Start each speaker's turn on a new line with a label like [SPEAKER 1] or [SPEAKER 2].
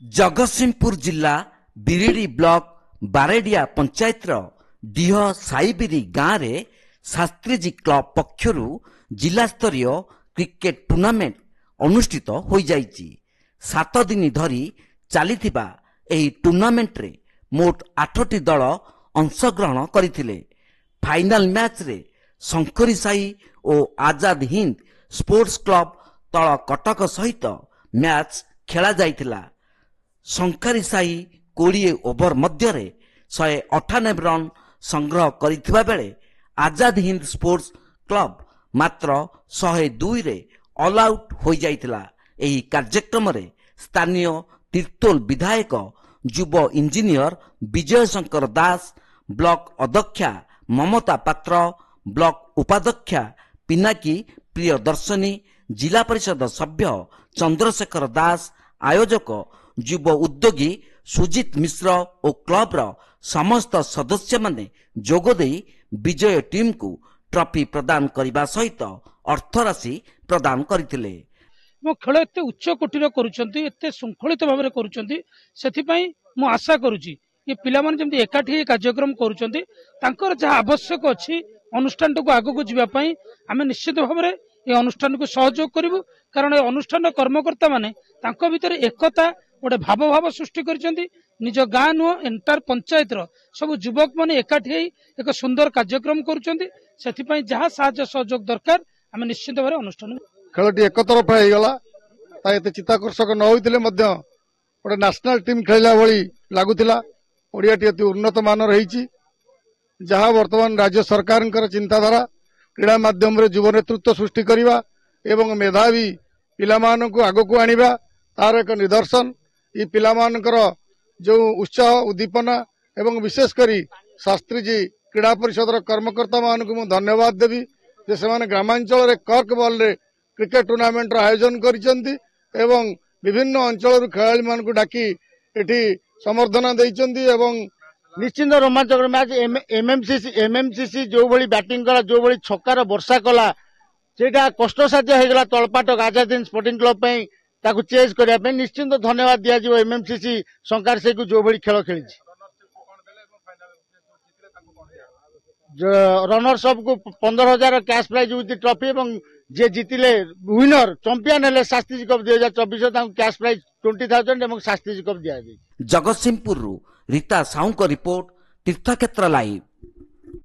[SPEAKER 1] जगतसिंहपुर जिला बिरिडी ब्लॉक बारेडिया पंचायतर डीह साईबिरी गाँव में शास्त्रीजी क्लब पक्षर जिला स्तरीय क्रिकेट टूर्नामेंट अनुष्ठित हो जाइछि। 7 दिन धरी चलिथिबा एही टूर्नामेंट रे मोट 8टी दल अंशग्रहण करथिले। फाइनल मैच रे शंकरी साई और आजाद हिंद स्पोर्ट्स क्लब तल कटक सहित मैच खेला जाइथिला। शंकरी साई 20 ओवर मध्य 198 रन संग्रह करिथिबा बेले आजाद हिंद स्पोर्ट्स क्लब मात्र 102 रे ऑल आउट हो जाइथिला। एही कार्यक्रम रे स्थानीय तीर्तोल विधायक युव इंजीनियर विजय शंकर दास, ब्लॉक अध्यक्षा ममता पात्र, ब्लॉक उपाध्यक्षा पिनाकी प्रियदर्शनी, जिला परिषद सभ्य चंद्रशेखर दास, आयोजक युव उद्योगी सुजित मिश्र और क्लब रो समस्त सदस्य माने जोगदे विजय टीम को ट्रॉफी प्रदान करने सहित अर्थराशि प्रदान करथिले।
[SPEAKER 2] खेल एत उच्च कोटीर कर श्रृंखलित भाव में आशा करुच्ची ये पिला जमी एकाठी कार्यक्रम कर जहाँ आवश्यक अच्छी अनुष्ठान को आगक जावाई आम निश्चित भाव में ये अनुष्ठान को सहयोग करूँ। कारण अनुष्ठान कर्मकर्ता माने भीतर एकता गोटे भाव भाव सृष्टि कर निज गाँ नुह एंटायर पंचायत सब युवक मैंने एकाठी एक सुंदर कार्यक्रम कर जहाँ साहाय्य सहयोग दरकार आम निश्चित भाव अनुष्ठान
[SPEAKER 3] खेलटी एक तरफा होगा एत चित्ताकर्षक न होते गोटे नेशनल टीम खेलला भली लगुला। ओडियाटी अति उन्नत मान रही जहाँ वर्तमान राज्य सरकार चिंताधारा क्रीड़ा माध्यम रे युव नेतृत्व सृष्टि करने एवं मेधावी पिलामान को आगक आनिबा तार एक निदर्शन। ये पिलामानकर जो उत्साह उद्दीपना एवं विशेषकर शास्त्रीजी क्रीड़ा परिषद कर्मकर्ता मान को धन्यवाद देवी जे से ग्रामांचल कर्क बॉल रे क्रिकेट टूर्नामेंट आयोजन करिसेंती एवं विभिन्न अंचल खेलाड़ी मान को डाकी एठी समर्थना देइचंती एवं
[SPEAKER 4] निश्चिंत रोमांचक मैच एमएमसीसी जो भली बैटिंग कला जो भली छक्कार वर्षा कला सेटा कष्टसाध्य हो गला तलपाटक आजाद हिंद स्पोर्टिंग क्लब ताकू चेज करने निश्चिंत धन्यवाद दिया एमएमसीसी शंकर से को जो भली खेल खेली रनर्स अप को 15,000 कैश प्राइज विथ ट्रॉफी एवं जे जीतिले विनर चैंपियन हेले शास्त्रीजी कप 2024 कैश प्राइज 20,000 एवं शास्त्रीजी कप दिया।
[SPEAKER 1] जगतसिंहपुर रीता साहू को रिपोर्ट तीर्थक्षेत्र लाइव।